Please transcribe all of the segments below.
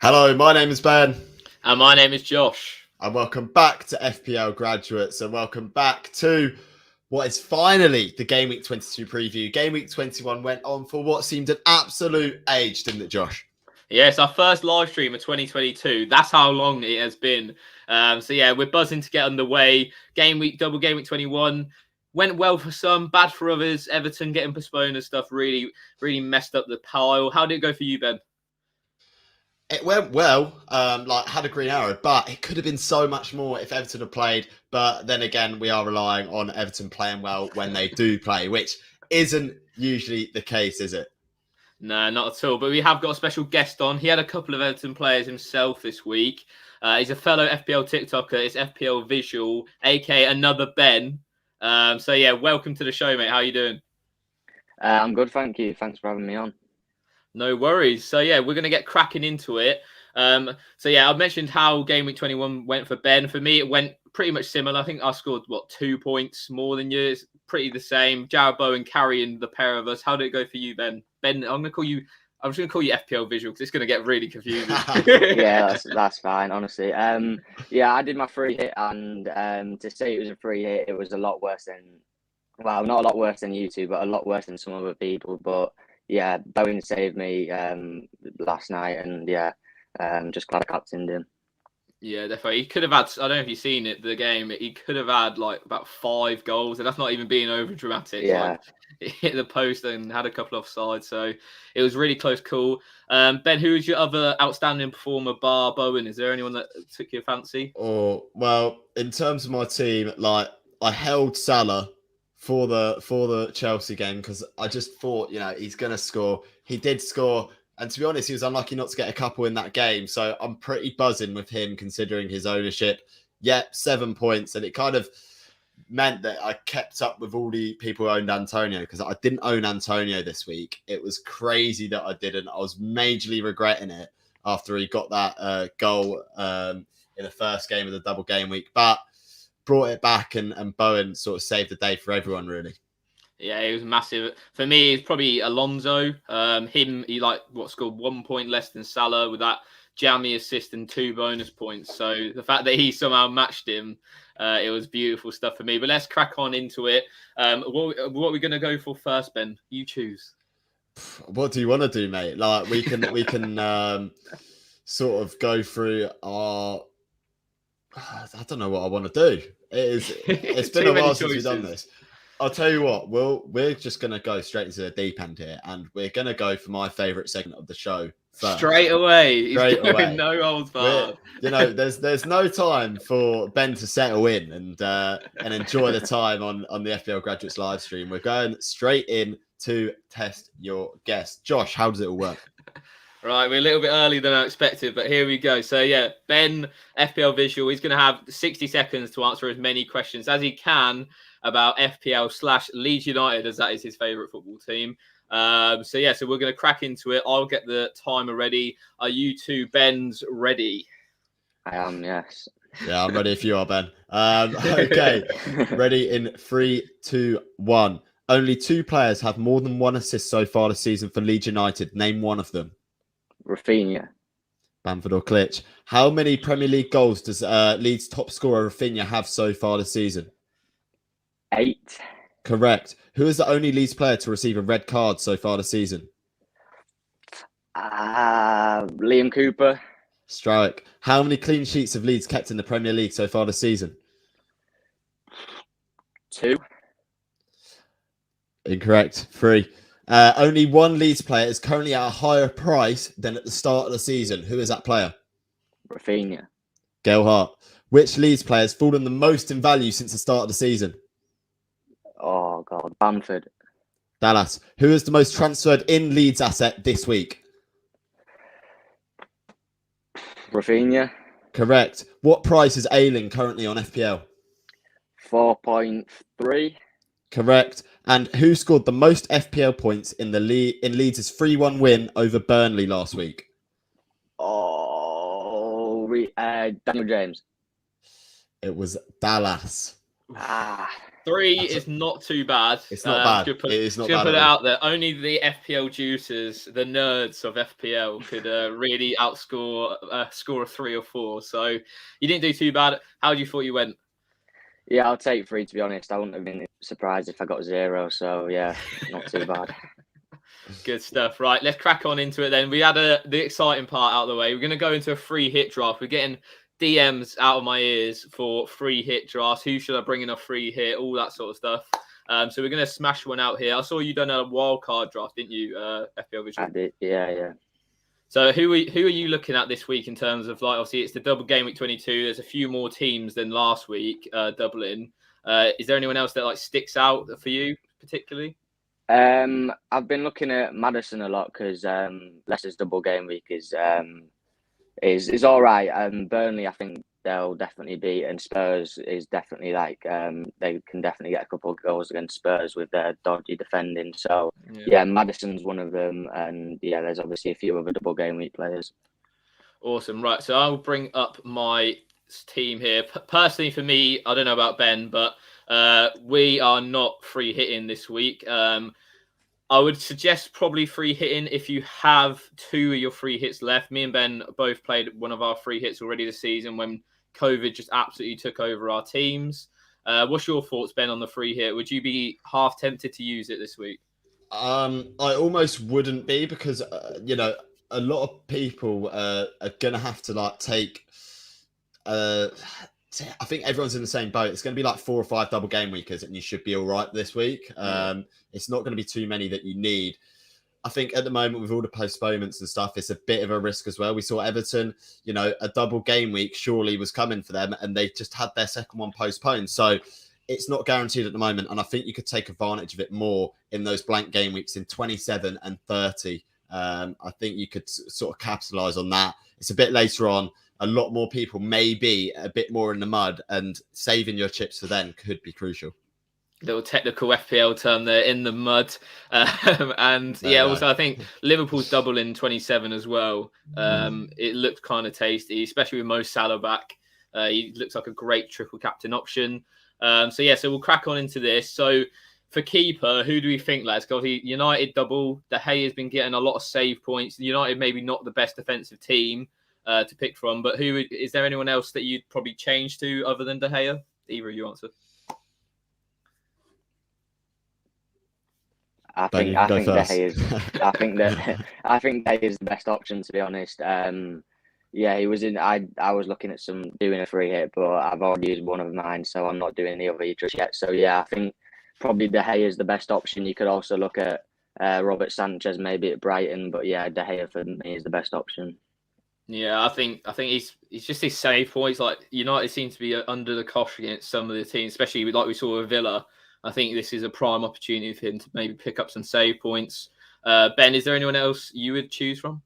Hello, my name is Ben. And my name is Josh. And welcome back to FPL Graduates. And welcome back to what is finally the Game Week 22 preview. Game Week 21 went on for what seemed an absolute age, didn't it, Josh? Yeah, it's our first live stream of 2022. That's how long it has been. We're buzzing to get underway. Double Game Week 21. Went well for some, bad for others. Everton getting postponed and stuff really messed up the pile. How did it go for you, Ben? It went well, had a green arrow, but it could have been so much more if Everton had played. But then again, we are relying on Everton playing well when they do play, which isn't usually the case, is it? No, not at all. But we have got a special guest on. He had a couple of Everton players himself this week. He's a fellow FPL TikToker. It's FPLVisual, aka another Ben. Welcome to the show, mate. How are you doing? I'm good, thank you. Thanks for having me on. No worries. So, we're going to get cracking into it. I've mentioned how Game Week 21 went for Ben. For me, it went pretty much similar. I think I scored, 2 points more than you. It's pretty the same. Jared Bowen carrying the pair of us. How did it go for you, Ben? Ben, I'm just going to call you FPL Visual because it's going to get really confusing. Yeah, that's fine, honestly. I did my free hit, and to say it was a free hit, it was a lot worse than, not a lot worse than you two, but a lot worse than some other people. But yeah, Bowen saved me last night, and just glad I captained him. Yeah, definitely. He could have had, I don't know if you've seen it, the game, he could have had about 5 goals, and that's not even being over dramatic. Yeah. He hit the post and had a couple of offsides, so it was really close call. Ben, who is your other outstanding performer bar Bowen? Is there anyone that took your fancy? Oh, well, in terms of my team, I held Salah for the Chelsea game because I just thought, he's going to score. He did score. And to be honest, he was unlucky not to get a couple in that game. So I'm pretty buzzing with him considering his ownership. Yep, 7 points. And it kind of meant that I kept up with all the people who owned Antonio because I didn't own Antonio this week. It was crazy that I didn't. I was majorly regretting it after he got that goal in the first game of the double game week. But brought it back and Bowen sort of saved the day for everyone, really. Yeah, it was massive. For me, it's probably Alonso. He scored 1 point less than Salah with that jammy assist and 2 bonus points. So the fact that he somehow matched him, it was beautiful stuff for me. But let's crack on into it. What are we going to go for first, Ben? You choose. What do you want to do, mate? We can sort of go through our. I don't know what I want to do. It's been a while since we've done this. I'll tell you what, we're just going to go straight into the deep end here, and we're going to go for my favourite segment of the show first. Straight away. No holds barred. There's no time for Ben to settle in and enjoy the time on the FPL Graduates live stream. We're going straight in to test your guess. Josh, how does it all work? Right, we're a little bit early than I expected, but here we go. So, Ben, FPL Visual, he's going to have 60 seconds to answer as many questions as he can about FPL/Leeds United, as that is his favourite football team. So we're going to crack into it. I'll get the timer ready. Are you two Ben's ready? I am, yes. Yeah, I'm ready if you are, Ben. Okay, ready in 3, 2, 1. Only 2 players have more than 1 assist so far this season for Leeds United. Name one of them. Rafinha. Bamford or Klitsch. How many Premier League goals does Leeds top scorer Rafinha have so far this season? 8. Correct. Who is the only Leeds player to receive a red card so far this season? Liam Cooper. Strike. How many clean sheets have Leeds kept in the Premier League so far this season? 2. Incorrect. 3. Only 1 Leeds player is currently at a higher price than at the start of the season. Who is that player? Rafinha. Gail Hart. Which Leeds player has fallen the most in value since the start of the season? Oh, God. Bamford. Dallas. Who is the most transferred in Leeds asset this week? Rafinha. Correct. What price is Ayling currently on FPL? 4.3. Correct. And who scored the most FPL points in Leeds' 3-1 win over Burnley last week? Daniel James. It was Dallas. 3 is not too bad. It's not bad. It is not bad. Put it out there. Only the FPL juicers, the nerds of FPL, could really outscore score a 3 or 4. So you didn't do too bad. How do you thought you went? Yeah, I'll take 3, to be honest. I wouldn't have been surprised if I got 0. So yeah, not too bad. Good stuff. Right, let's crack on into it then. We had the exciting part out of the way. We're going to go into a free hit draft. We're getting DMs out of my ears for free hit drafts. Who should I bring in a free hit? All that sort of stuff. So we're going to smash one out here. I saw you done a wild card draft, didn't you, FPLVisual? I did, yeah. So who are you looking at this week in terms of, like, obviously it's the double game week 22. There's a few more teams than last week doubling. Is there anyone else that like sticks out for you particularly? I've been looking at Maddison a lot because Leicester's double game week is all right. Burnley, I think they'll definitely beat, and Spurs is definitely like they can definitely get a couple of goals against Spurs with their dodgy defending. So yeah, Maddison's one of them, and yeah, there's obviously a few other double game week players. Awesome, right? So I'll bring up my team here. Personally, for me, I don't know about Ben, but we are not free hitting this week. I would suggest probably free hitting if you have 2 of your free hits left. Me and Ben both played one of our free hits already this season when COVID just absolutely took over our teams. What's your thoughts, Ben, on the free hit? Would you be half tempted to use it this week? I almost wouldn't be because, a lot of people are going to have to like take... I think everyone's in the same boat. It's going to be like 4 or 5 double game weekers, and you should be all right this week. It's not going to be too many that you need. I think at the moment with all the postponements and stuff, it's a bit of a risk as well. We saw Everton, a double game week surely was coming for them, and they just had their second one postponed. So it's not guaranteed at the moment, and I think you could take advantage of it more in those blank game weeks in 27 and 30. I think you could sort of capitalise on that. It's a bit later on. A lot more people may be a bit more in the mud, and saving your chips for then could be crucial. Little technical FPL term there, in the mud. Also I think Liverpool's double in 27 as well. It looked kind of tasty, especially with Mo Salah back. He looks like a great triple captain option. So we'll crack on into this. So for keeper, who do we think, lads? Because United double. De Gea has been getting a lot of save points. United maybe not the best defensive team to pick from, but is there anyone else that you'd probably change to other than De Gea? Either of you answer. I think De Gea is the best option, to be honest. He was in. I was looking at doing a free hit, but I've already used one of mine, so I'm not doing the other just yet. So yeah, I think probably De Gea is the best option. You could also look at Robert Sanchez maybe at Brighton, but yeah, De Gea for me is the best option. Yeah, I think he's just his save points. Like United seem to be under the cosh against some of the teams, especially like we saw with Villa. I think this is a prime opportunity for him to maybe pick up some save points. Ben, is there anyone else you would choose from?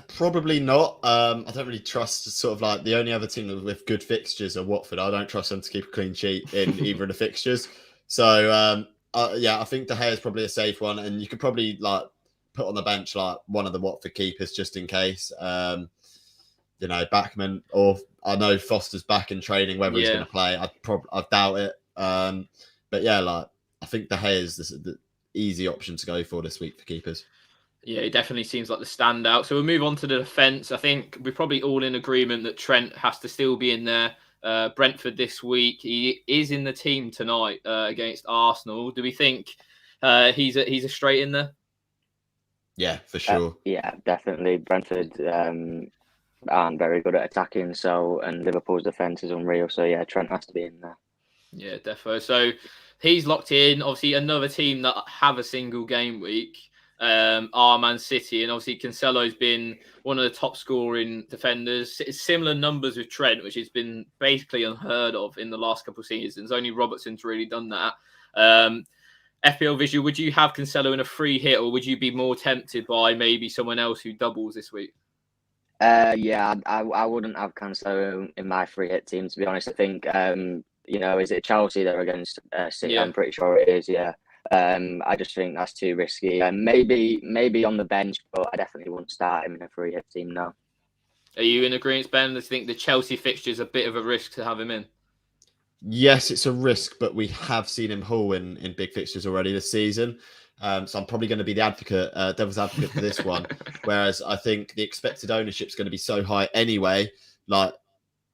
Probably not. I don't really trust sort of like the only other team with good fixtures are Watford. I don't trust them to keep a clean sheet in either of the fixtures. So I think De Gea is probably a safe one, and you could probably like put on the bench like one of the Watford keepers just in case. Backman, or I know Foster's back in training. Whether he's going to play, I doubt it. But yeah, like I think De Gea is the easy option to go for this week for keepers. Yeah, he definitely seems like the standout. So we'll move on to the defence. I think we're probably all in agreement that Trent has to still be in there. Brentford this week. He is in the team tonight against Arsenal. Do we think he's a straight in there? Yeah, for sure. Yeah, definitely. Brentford aren't very good at attacking, and Liverpool's defence is unreal. So yeah, Trent has to be in there. Yeah, defo. So he's locked in. Obviously, another team that have a single game week are Man City, and obviously Cancelo's been one of the top scoring defenders. It's similar numbers with Trent, which has been basically unheard of in the last couple of seasons. Only Robertson's really done that. FPLVisual, would you have Cancelo in a free hit, or would you be more tempted by maybe someone else who doubles this week? I wouldn't have Cancelo in my free hit team, to be honest. I think is it Chelsea they're against City? Yeah. I'm pretty sure it is. Yeah. I just think that's too risky. Maybe on the bench, but I definitely wouldn't start him in a free hit team. No. Are you in agreement, Ben? I think the Chelsea fixture is a bit of a risk to have him in. Yes, it's a risk, but we have seen him haul in big fixtures already this season. So I'm probably going to be the advocate, devil's advocate for this one. Whereas I think the expected ownership is going to be so high anyway. Like,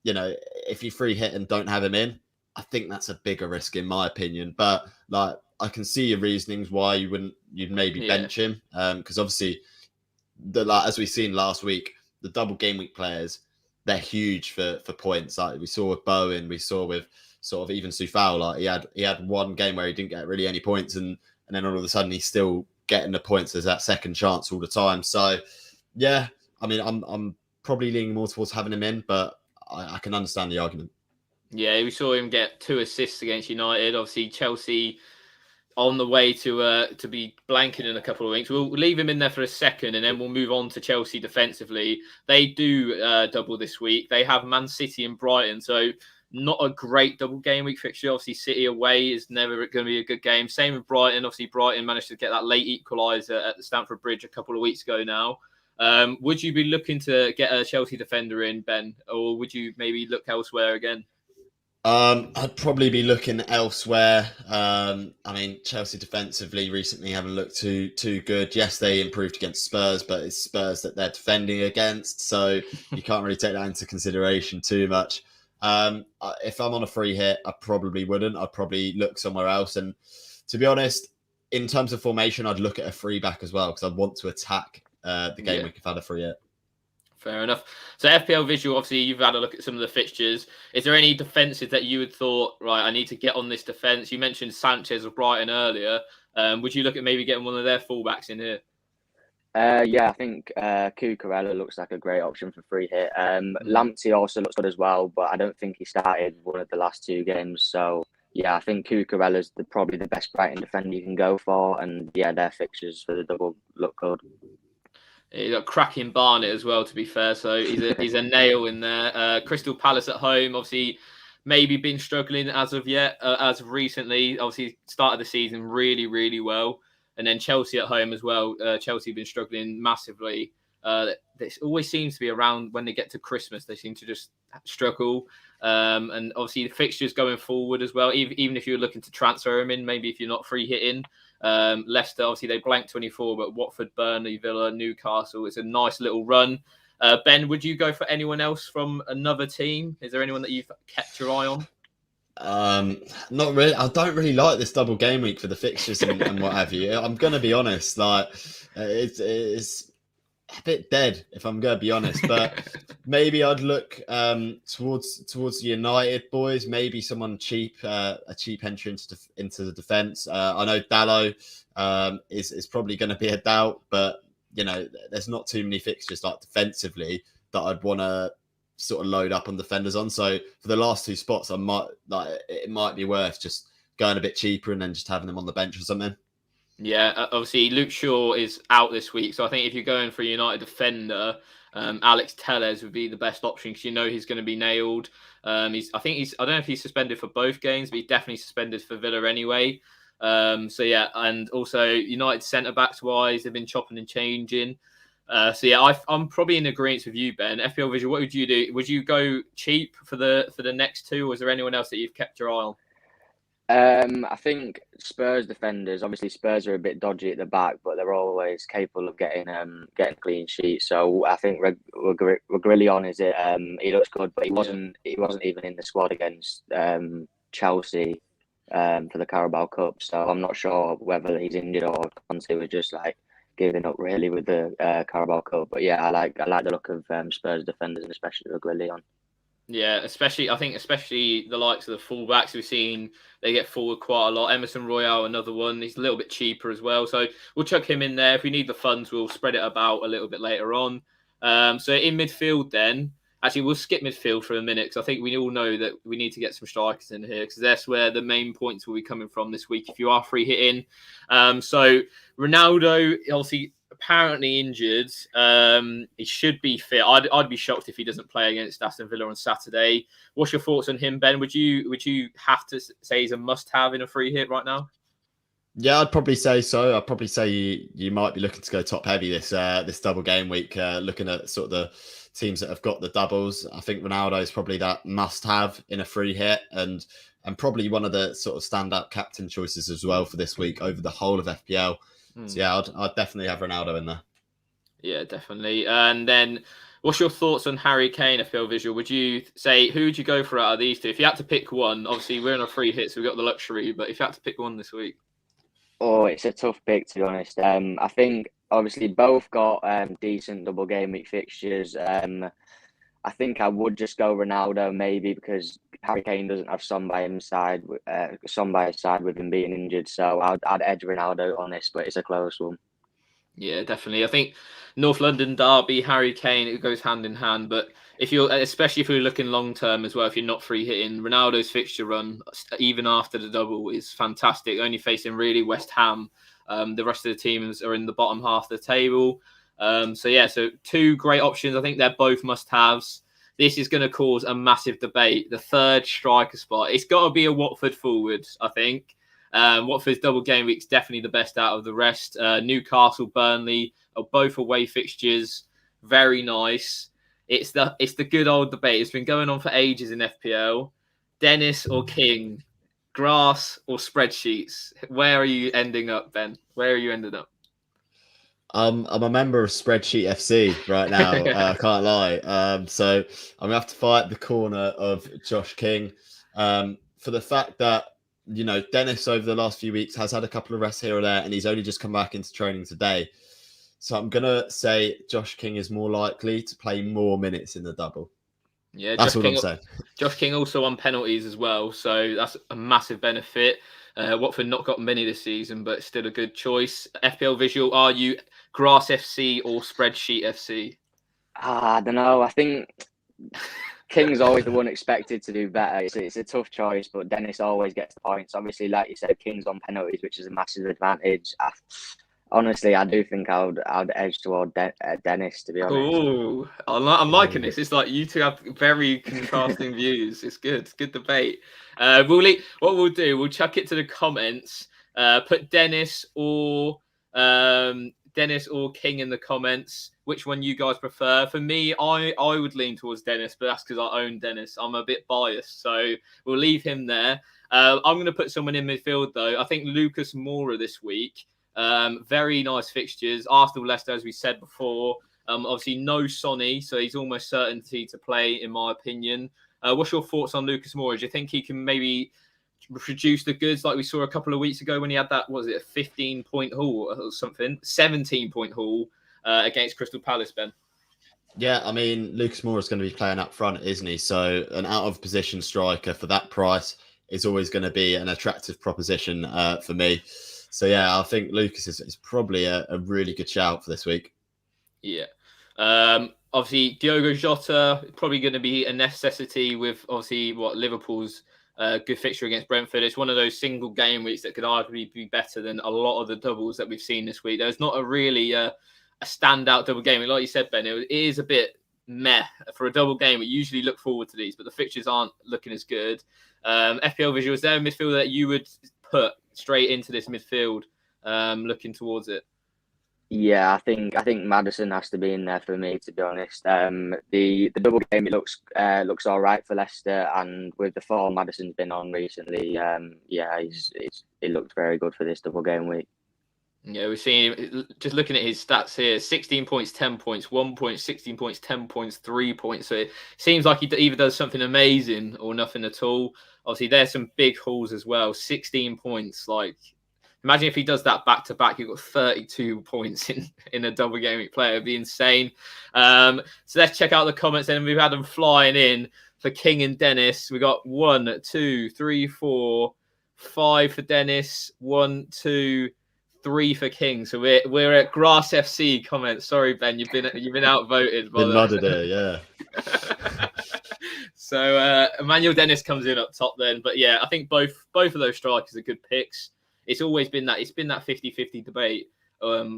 if you free hit and don't have him in, I think that's a bigger risk in my opinion. But like, I can see your reasonings why you'd maybe bench him. Because obviously, as we've seen last week, the double game week players, they're huge for points. Like we saw with Bowen, we saw with sort of even Sufal. Like he had one game where he didn't get really any points, and then all of a sudden he's still getting the points. There's that second chance all the time. So yeah, I mean, I'm probably leaning more towards having him in, but I can understand the argument. Yeah, we saw him get 2 assists against United. Obviously, Chelsea on the way to be blanking in a couple of weeks. We'll leave him in there for a second, and then we'll move on to Chelsea defensively. They do double this week. They have Man City and Brighton, so not a great double game week fixture. Obviously, City away is never going to be a good game. Same with Brighton. Obviously, Brighton managed to get that late equaliser at the Stamford Bridge a couple of weeks ago now. Would you be looking to get a Chelsea defender in, Ben, or would you maybe look elsewhere again? I'd probably be looking elsewhere. I mean, Chelsea defensively recently haven't looked too good. Yes, they improved against Spurs, but it's Spurs that they're defending against, so you can't really take that into consideration too much. If I'm on a free hit, I probably wouldn't. I'd probably look somewhere else. And to be honest, in terms of formation, I'd look at a free back as well because I'd want to attack the game week if I had a free hit. Fair enough. So FPLVisual, obviously, you've had a look at some of the fixtures. Is there any defences that you had thought, right, I need to get on this defence? You mentioned Sanchez of Brighton earlier. Would you look at maybe getting one of their fullbacks in here? Yeah, I think Cucurella looks like a great option for free hit. Lamptey also looks good as well, but I don't think he started one of the last 2 games. So yeah, I think Cucurella's probably the best Brighton defender you can go for, and yeah, their fixtures for the double look good. He's got cracking Barnet as well, to be fair. So he's a nail in there. Crystal Palace at home, obviously, maybe been struggling as of recently. Obviously, started the season really, really well. And then Chelsea at home as well. Chelsea have been struggling massively. This always seems to be around when they get to Christmas. They seem to just struggle. And obviously, the fixtures going forward as well. Even if you're looking to transfer them in, maybe if you're not free hitting. Leicester, obviously, they blanked 24, but Watford, Burnley, Villa, Newcastle. It's a nice little run. Ben, would you go for anyone else from another team? Is there anyone that you've kept your eye on? Not really. I don't really like this double game week for the fixtures and what have you. I'm gonna be honest, like it's a bit dead if I'm gonna be honest. But maybe I'd look towards the United boys. Maybe someone cheap, a cheap entry into the defense. I know Dallo is probably going to be a doubt, but there's not too many fixtures like defensively that I'd want to sort of load up on defenders on. So for the last 2 spots, it might be worth just going a bit cheaper and then just having them on the bench or something. Yeah, obviously Luke Shaw is out this week, so I think if you're going for a United defender, Alex Telles would be the best option because he's going to be nailed. I don't know if he's suspended for both games, but he's definitely suspended for Villa anyway. So yeah, and also United centre backs wise, they've been chopping and changing. So yeah, I'm probably in agreement with you, Ben. FPLVisual, what would you do? Would you go cheap for the next 2, or is there anyone else that you've kept your eye on? I think Spurs defenders. Obviously, Spurs are a bit dodgy at the back, but they're always capable of getting clean sheets. So I think Reguilón is it. He looks good, but he wasn't even in the squad against Chelsea for the Carabao Cup. So I'm not sure whether he's injured or Conte was just like giving up really with the Carabao Cup. But yeah, I like the look of Spurs defenders, and especially Reguilón. Yeah, especially the likes of the fullbacks we've seen, they get forward quite a lot. Emerson Royale, another one. He's a little bit cheaper as well. So we'll chuck him in there. If we need the funds, we'll spread it about a little bit later on. So in midfield then, actually we'll skip midfield for a minute because I think we all know that we need to get some strikers in here because that's where the main points will be coming from this week if you are free hitting. So Ronaldo, obviously, apparently injured. He should be fit. I'd be shocked if he doesn't play against Aston Villa on Saturday. What's your thoughts on him, Ben? Would you have to say he's a must-have in a free hit right now? Yeah, I'd probably say so. I'd probably say you might be looking to go top heavy this double game week. Looking at sort of the teams that have got the doubles, I think Ronaldo is probably that must-have in a free hit. And and probably one of the sort of standout captain choices as well for this week over the whole of FPL. So yeah, I'd definitely have Ronaldo in there. Yeah, definitely. And then, what's your thoughts on Harry Kane, FPLVisual? Would you say, who would you go for out of these two? If you had to pick one, obviously we're in a free hit, so we've got the luxury, but if you had to pick one this week. Oh, it's a tough pick, to be honest. I think, obviously, both got decent double game week fixtures. I think I would just go Ronaldo, maybe, because Harry Kane doesn't have Son by his side with him being injured. So I'd edge Ronaldo on this, but it's a close one. Yeah, definitely. I think North London derby, Harry Kane, it goes hand in hand. But especially if you're looking long term as well, if you're not free hitting, Ronaldo's fixture run, even after the double, is fantastic. Only facing really West Ham. The rest of the teams are in the bottom half of the table. So two great options. I think they're both must-haves. This is going to cause a massive debate. The third striker spot, it's got to be a Watford forward, I think. Watford's double game week's definitely the best out of the rest. Newcastle, Burnley are both away fixtures. Very nice. It's the good old debate. It's been going on for ages in FPL. Dennis or King? Grass or spreadsheets? Where are you ending up, Ben? Where are you ending up? I'm a member of Spreadsheet FC right now. I can't lie. So I'm gonna have to fight the corner of Josh King for the fact that Dennis over the last few weeks has had a couple of rests here or there, and he's only just come back into training today. So I'm gonna say Josh King is more likely to play more minutes in the double. Yeah, that's what I'm saying. Josh King also on penalties as well, so that's a massive benefit. Watford not got many this season, but still a good choice. FPLVisual, are you Grass FC or Spreadsheet FC? I don't know. I think King's always the one expected to do better. It's a tough choice, but Dennis always gets the points. Obviously, like you said, King's on penalties, which is a massive advantage. Honestly, I do think I'd edge toward Dennis, to be honest. Oh, I'm liking this. It's like you two have very contrasting views. It's good. It's good debate. What we'll do, we'll chuck it to the comments. Put Dennis or King in the comments. Which one you guys prefer? For me, I would lean towards Dennis, but that's because I own Dennis. I'm a bit biased, so we'll leave him there. I'm going to put someone in midfield, though. I think Lucas Moura this week. Very nice fixtures. Arsenal, Leicester, as we said before. Obviously, no Sonny, so he's almost certainty to play, in my opinion. What's your thoughts on Lucas Moura? Do you think he can maybe produce the goods like we saw a couple of weeks ago when he had that, what was it, a 15-point haul or something? 17-point haul against Crystal Palace, Ben? Yeah, I mean, Lucas Moura is going to be playing up front, isn't he? So an out-of-position striker for that price is always going to be an attractive proposition for me. So, yeah, I think Lucas is probably a really good shout for this week. Yeah. Obviously, Diogo Jota, probably going to be a necessity with, obviously, Liverpool's good fixture against Brentford. It's one of those single game weeks that could arguably be better than a lot of the doubles that we've seen this week. There's not a really a standout double game. Like you said, Ben, it is a bit meh for a double game. We usually look forward to these, but the fixtures aren't looking as good. FPLVisual, is there a midfielder that you would put straight into this midfield, looking towards it? Yeah, I think Maddison has to be in there for me, to be honest. The double game, it looks all right for Leicester, and with the form Maddison's been on recently, it looked very good for this double game week. Yeah, we're seeing, just looking at his stats here, 16 points, 10 points, 1 point, 16 points, 10 points, 3 points. So it seems like he either does something amazing or nothing at all. Obviously, there's some big hauls as well. 16 points. Like, imagine if he does that back-to-back, you've got 32 points in a double game week player. It'd be insane. So let's check out the comments, and we've had them flying in for King and Dennis. We got 1, 2, 3, 4, 5 for Dennis, 1, 2, 3 for King. So we're at Grass FC comments. Sorry, Ben, you've been outvoted. Been nodded here, yeah. So Emmanuel Dennis comes in up top then. But yeah, I think both of those strikers are good picks. It's always been that 50-50 debate,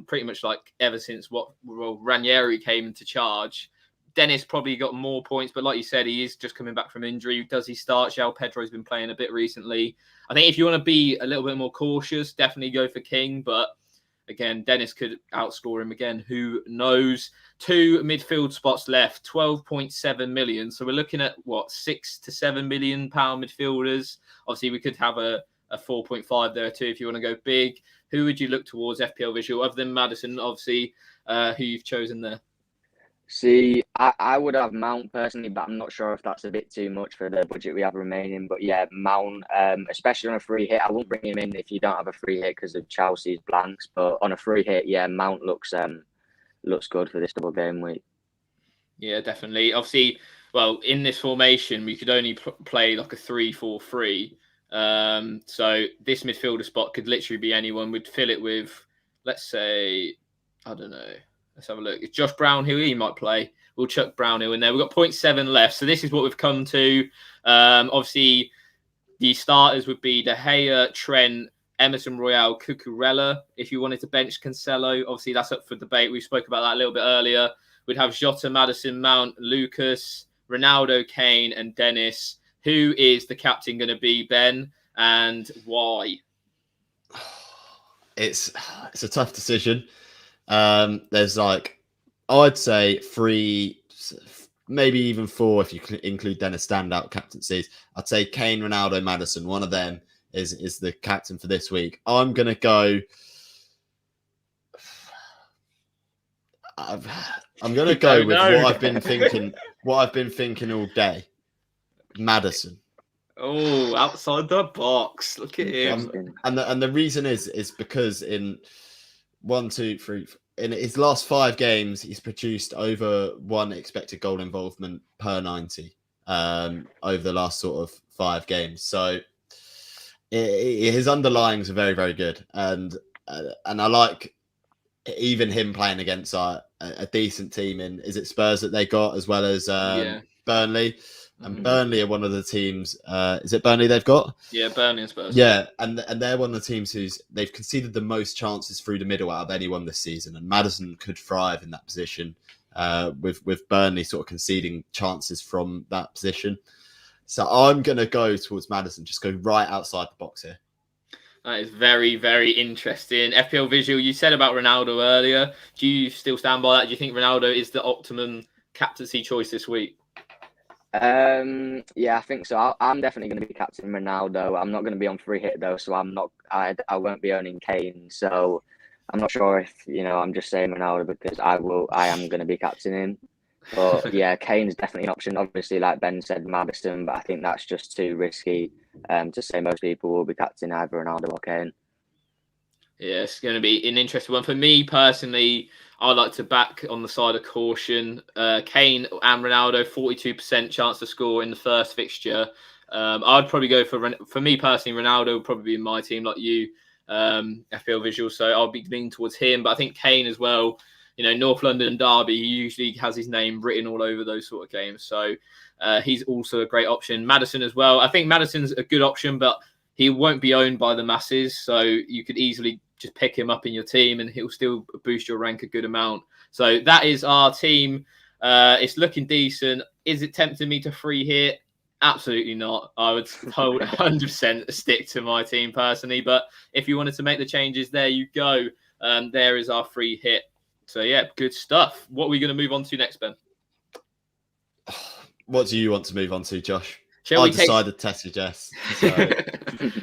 pretty much like ever since Ranieri came into charge. Dennis probably got more points, but like you said, he is just coming back from injury. Does he start? João Pedro's been playing a bit recently. I think if you want to be a little bit more cautious, definitely go for King. But again, Dennis could outscore him again. Who knows? 2 midfield spots left, 12.7 million. So we're looking at what, £6 to £7 million midfielders. Obviously, we could have a 4.5 there too if you want to go big. Who would you look towards FPLVisual other than Maddison? Obviously, who you've chosen there? See, I would have Mount personally, but I'm not sure if that's a bit too much for the budget we have remaining. But yeah, Mount, especially on a free hit, I won't bring him in if you don't have a free hit because of Chelsea's blanks. But on a free hit, yeah, Mount looks good for this double game week. Yeah, definitely. Obviously, well, in this formation, we could only play like a 3-4-3. So this midfielder spot could literally be anyone. We'd fill it with, let's say, I don't know. Let's have a look. It's Josh Brownhill. He might play. We'll chuck Brownhill in there. We've got 0.7 left. So this is what we've come to. Obviously, the starters would be De Gea, Trent, Emerson Royale, Cucurella. If you wanted to bench Cancelo, obviously that's up for debate. We spoke about that a little bit earlier. We'd have Jota, Maddison, Mount, Lucas, Ronaldo, Kane, and Dennis. Who is the captain going to be, Ben, and why? It's a tough decision. There's like, I'd say 3, maybe even 4 if you include Dennis standout captaincies. I'd say Kane, Ronaldo, Maddison. One of them is the captain for this week. I'm gonna go. I'm gonna go with what I've been thinking. What I've been thinking all day. Maddison. Oh, outside the box. Look at him. And the reason is because in 1, 2, 3, in his last 5 games, he's produced over 1 expected goal involvement per 90 over the last sort of 5 games. So his underlyings are very, very good, and I like even him playing against a decent team in, is it Spurs that they got, as well as Burnley. And Burnley are one of the teams. Is it Burnley they've got? Yeah, Burnley and Spurs. Yeah, and they're one of the teams they've conceded the most chances through the middle out of anyone this season. And Maddison could thrive in that position, with Burnley sort of conceding chances from that position. So I'm going to go towards Maddison. Just go right outside the box here. That is very, very interesting. FPLVisual, you said about Ronaldo earlier. Do you still stand by that? Do you think Ronaldo is the optimum captaincy choice this week? Yeah, I think so. I'm definitely going to be captain Ronaldo. I'm not going to be on free hit though, so I won't be owning Kane. So I'm not sure if I'm just saying Ronaldo because I am going to be captaining. But yeah, Kane's definitely an option. Obviously, like Ben said, Maddison, but I think that's just too risky to say most people will be captaining either Ronaldo or Kane. Yeah, it's going to be an interesting one. For me personally, I like to back on the side of caution. Kane and Ronaldo, 42% chance to score in the first fixture. I'd probably go for me personally, Ronaldo would probably be in my team like you, FPLVisual. So I'll be leaning towards him. But I think Kane as well, North London Derby, he usually has his name written all over those sort of games. So he's also a great option. Maddison as well. I think Maddison's a good option, but he won't be owned by the masses. So you could easily just pick him up in your team and he'll still boost your rank a good amount. So that is our team. It's looking decent. Is it tempting me to free hit? Absolutely not. I would 100% stick to my team personally. But if you wanted to make the changes, there you go. There is our free hit. So yeah, good stuff. What are we going to move on to next, Ben? What do you want to move on to, Josh? I decided to test you, Jess. So.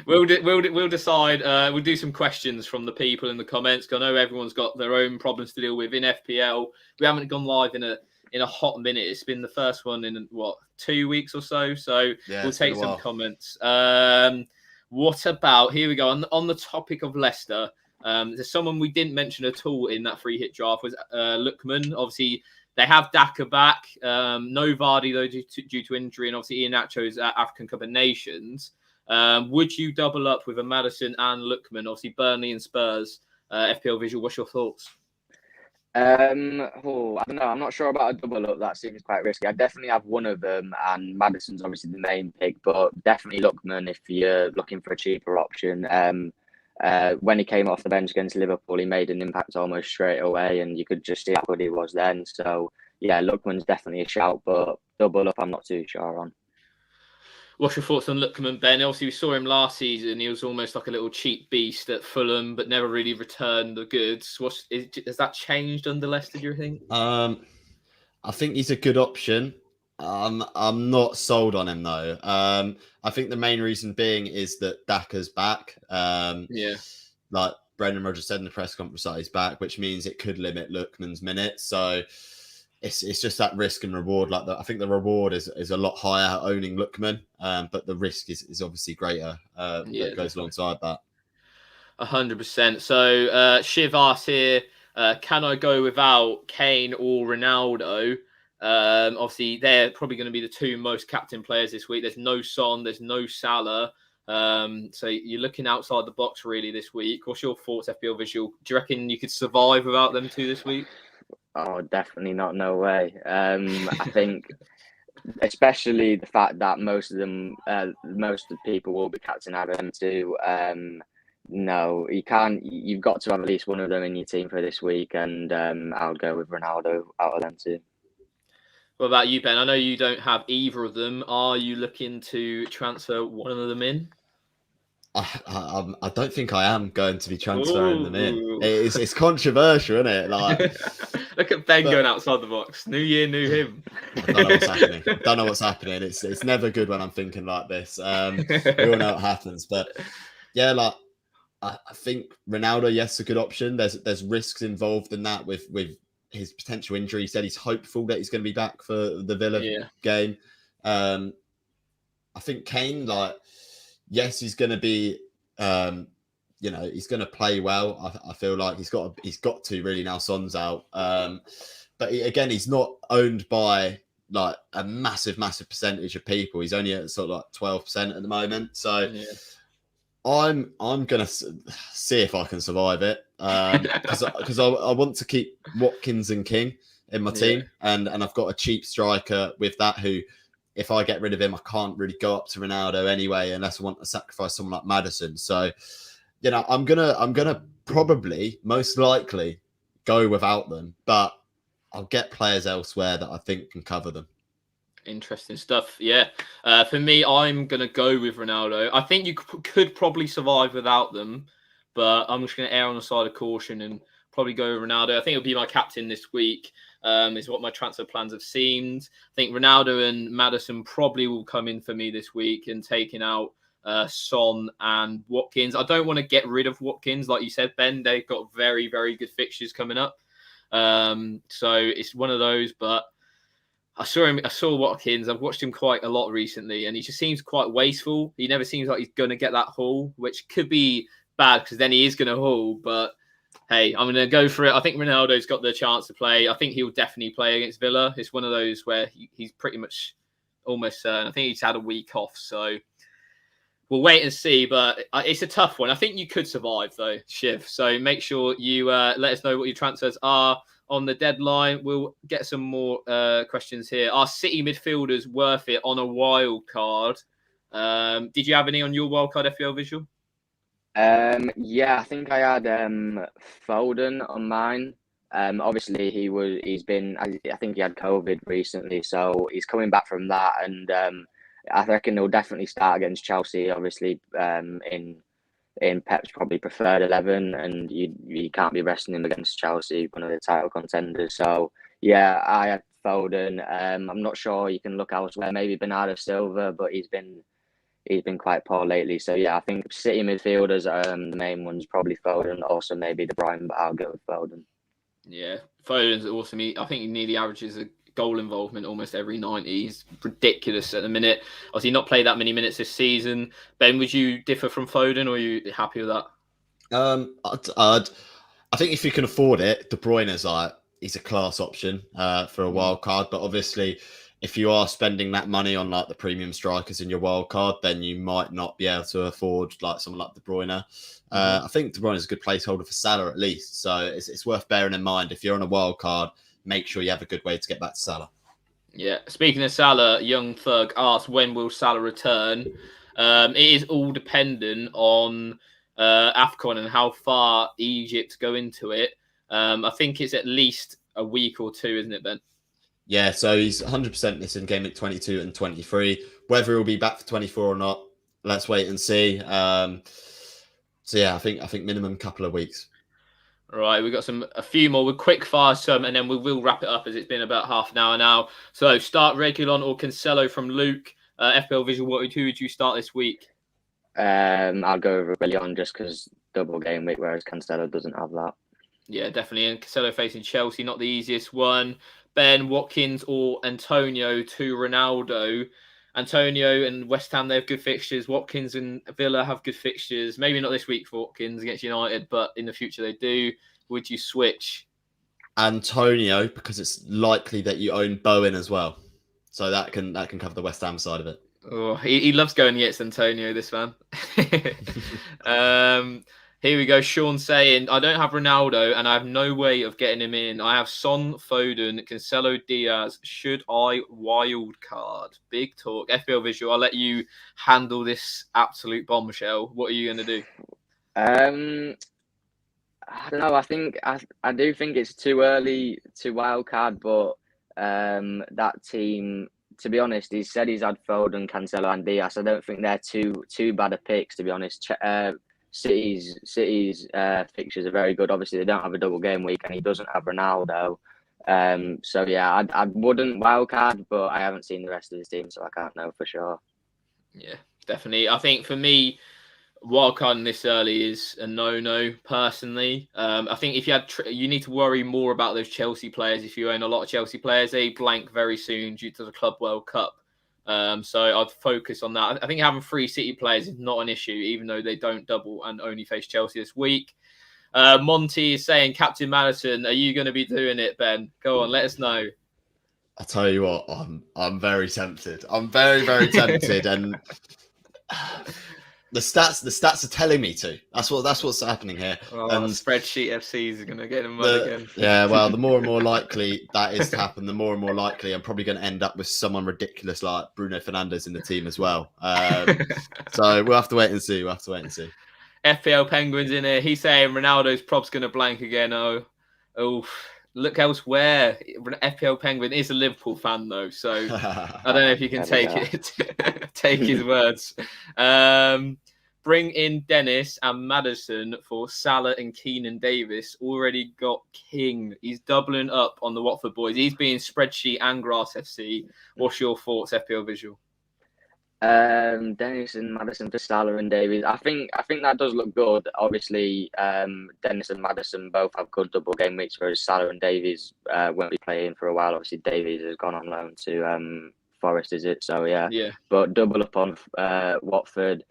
We'll decide. We'll do some questions from the people in the comments. I know everyone's got their own problems to deal with in FPL. We haven't gone live in a hot minute. It's been the first one in 2 weeks or so. So we'll take some comments. What about, here we go, on the topic of Leicester. There's someone we didn't mention at all in that free hit draft was Lookman. Obviously, they have Daka back. No Vardy, though, due to injury. And obviously, Iheanacho's at African Cup of Nations. Would you double up with a Maddison and Lookman? Obviously, Burnley and Spurs. FPLVisual, what's your thoughts? I don't know. I'm not sure about a double up. That seems quite risky. I definitely have one of them, and Maddison's obviously the main pick, but definitely Lookman if you're looking for a cheaper option. When he came off the bench against Liverpool, he made an impact almost straight away, and you could just see how good he was then. So, yeah, Lookman's definitely a shout, but double up, I'm not too sure on. What's your thoughts on Lookman, Ben? Obviously, we saw him last season. He was almost like a little cheap beast at Fulham, but never really returned the goods. Has that changed under Leicester, do you think? I think he's a good option. I'm not sold on him though. I think the main reason being is that Daka's back. Yeah. Like Brendan Rodgers said in the press conference that he's back, which means it could limit Lookman's minutes. So it's just that risk and reward. Like I think the reward is a lot higher owning Lookman, but the risk is obviously greater. That goes alongside that. 100%. So Shiv asks here, can I go without Kane or Ronaldo? Obviously, they're probably going to be the two most captain players this week. There's no Son, there's no Salah. So you're looking outside the box really this week. What's your thoughts, FPLVisual? Do you reckon you could survive without them two this week? Oh, definitely not. No way. I think, especially the fact that most of the people will be captain out of them two. No, you can't. You've got to have at least one of them in your team for this week, and I'll go with Ronaldo out of them two. What about you, Ben? I know you don't have either of them. Are you looking to transfer one of them in? I don't think I am going to be transferring them in. It's controversial, isn't it? Like, look at Ben going outside the box. New year, new him. I don't know what's happening. It's never good when I'm thinking like this. We all know what happens, but yeah, like I think Ronaldo, yes, a good option. There's risks involved in that with his potential injury. He said he's hopeful that he's going to be back for the Villa game. I think Kane, like, yes, he's going to be, he's going to play well. I feel like he's got to really now. Son's out, but he's not owned by like a massive percentage of people. He's only at sort of like 12% at the moment. So I'm gonna see if I can survive it because I want to keep Watkins and King in my team, and I've got a cheap striker with that who, if I get rid of him, I can't really go up to Ronaldo anyway, unless I want to sacrifice someone like Maddison. So, I'm gonna probably most likely go without them, but I'll get players elsewhere that I think can cover them. Interesting stuff. Yeah. For me, I'm going to go with Ronaldo. I think you could probably survive without them, but I'm just going to err on the side of caution and probably go with Ronaldo. I think it'll be my captain this week, is what my transfer plans have seemed. I think Ronaldo and Maddison probably will come in for me this week and taking out Son and Watkins. I don't want to get rid of Watkins. Like you said, Ben, they've got very, very good fixtures coming up. So it's one of those, but I saw Watkins. I've watched him quite a lot recently, and he just seems quite wasteful. He never seems like he's going to get that haul, which could be bad because then he is going to haul. But hey, I'm going to go for it. I think Ronaldo's got the chance to play. I think he'll definitely play against Villa. It's one of those where he's pretty much almost certain. I think he's had a week off, so we'll wait and see. But it's a tough one. I think you could survive though, Shiv. So make sure you let us know what your transfers are on the deadline. We'll get some more questions here. Are City midfielders worth it on a wild card? Did you have any on your wild card, FPLVisual? Yeah, I think I had Foden on mine. Obviously he's been, I think he had COVID recently, so he's coming back from that, and I reckon he'll definitely start against Chelsea, obviously, in Pep's probably preferred 11, and you can't be resting him against Chelsea, one of the title contenders. So yeah, I had Foden. I'm not sure you can look elsewhere, maybe Bernardo Silva, but he's been quite poor lately. So yeah, I think City midfielders are the main ones, probably Foden, also maybe De Bruyne, but I'll go with Foden. Yeah, Foden's awesome. I think he nearly averages a goal involvement almost every 90. He's ridiculous at the minute. Obviously not played that many minutes this season. Ben, would you differ from Foden, or are you happy with that? I think if you can afford it, De Bruyne he's a class option for a wild card. But obviously, if you are spending that money on like the premium strikers in your wild card, then you might not be able to afford like someone like De Bruyne. I think De Bruyne is a good placeholder for Salah at least. So it's worth bearing in mind if you're on a wild card. Make sure you have a good way to get back to Salah. Yeah. Speaking of Salah, Young Thug asks, when will Salah return? It is all dependent on AFCON and how far Egypt go into it. I think it's at least a week or two, isn't it, Ben? Yeah, so he's 100% missing game week 22 and 23. Whether he'll be back for 24 or not, let's wait and see. So yeah, I think minimum couple of weeks. All right, we've got a few more. We'll quick fire some, and then we will wrap it up as it's been about half an hour now. So start Reguilon or Cancelo from Luke. FPLVisual, who would you start this week? I'll go with Reguilon just because double game week, whereas Cancelo doesn't have that. Yeah, definitely. And Cancelo facing Chelsea, not the easiest one. Ben, Watkins or Antonio to Ronaldo. Antonio and West Ham, they have good fixtures. Watkins and Villa have good fixtures. Maybe not this week for Watkins against United, but in the future they do. Would you switch? Antonio, because it's likely that you own Bowen as well. So that can cover the West Ham side of it. Oh, he loves going against Antonio, this man. Here we go. Sean saying, I don't have Ronaldo and I have no way of getting him in. I have Son, Foden, Cancelo, Diaz. Should I wild card? Big talk. FPLVisual, I'll let you handle this absolute bombshell. What are you going to do? I don't know. I do think it's too early to wild card, but that team, to be honest, he said he's had Foden, Cancelo, and Diaz. I don't think they're too bad of picks, to be honest. City's fixtures are very good. Obviously, they don't have a double game week, and he doesn't have Ronaldo. So yeah, I wouldn't wildcard, but I haven't seen the rest of his team, so I can't know for sure. Yeah, definitely. I think for me, wildcarding this early is a no-no. Personally, I think if you had, you need to worry more about those Chelsea players. If you own a lot of Chelsea players, they blank very soon due to the Club World Cup. So I'd focus on that. I think having 3 City players is not an issue, even though they don't double and only face Chelsea this week. Monty is saying, Captain Madison, are you going to be doing it, Ben? Go on, let us know. I'll tell you what, I'm very tempted. I'm very, very tempted, and the stats are telling me to. That's what's happening here. Oh, and spreadsheet FCs are going to get in mud again. Yeah, well, the more and more likely that is to happen, the more and more likely I'm probably going to end up with someone ridiculous like Bruno Fernandes in the team as well. So we'll have to wait and see. FPL Penguins in here. He's saying Ronaldo's prob's going to blank again. Oh, look elsewhere. FPL Penguin is a Liverpool fan though, so I don't know if you can take his words. Bring in Dennis and Maddison for Salah and Keenan Davis. Already got King. He's doubling up on the Watford boys. He's being spreadsheet and Grass FC. What's your thoughts, FPLVisual? Dennis and Maddison for Salah and Davies. I think that does look good. Obviously, Dennis and Maddison both have good double game weeks, whereas Salah and Davies won't be playing for a while. Obviously, Davies has gone on loan to Forest, is it? So yeah. But double up on Watford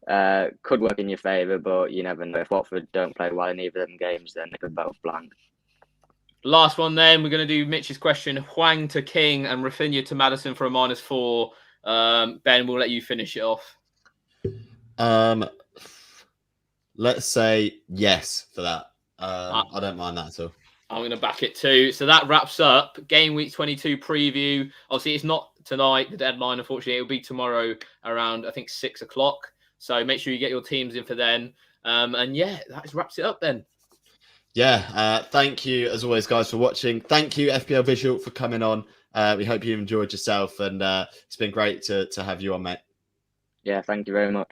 could work in your favour, but you never know. If Watford don't play well in either of them games, then they could both blank. Last one then. We're going to do Mitch's question. Hwang to King and Rafinha to Maddison for a -4. Ben, we'll let you finish it off. Let's say yes for that. I don't mind that at all. I'm going to back it too. So that wraps up Game Week 22 preview. Obviously, it's not tonight, the deadline, unfortunately. It'll be tomorrow around, I think, 6 o'clock. So make sure you get your teams in for then. And yeah, that wraps it up then. Yeah, thank you, as always, guys, for watching. Thank you, FPLVisual, for coming on. We hope you enjoyed yourself, and it's been great to have you on, mate. Yeah, thank you very much.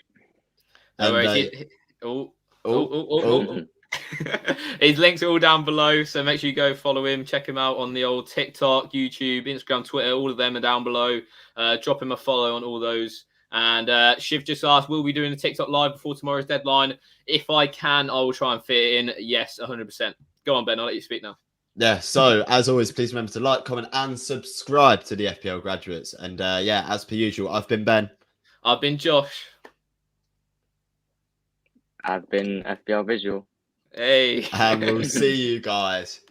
His links are all down below, so make sure you go follow him, check him out on the old TikTok, YouTube, Instagram, Twitter. All of them are down below. Drop him a follow on all those. And Shiv just asked, will we be doing a TikTok live before tomorrow's deadline? If I can, I will try and fit it in. Yes, 100%. Go on, Ben. I'll let you speak now. Yeah, so as always, please remember to like, comment, and subscribe to the FPL Graduates. And yeah, as per usual, I've been Ben. I've been Josh. I've been FPLVisual. Hey. And we'll see you guys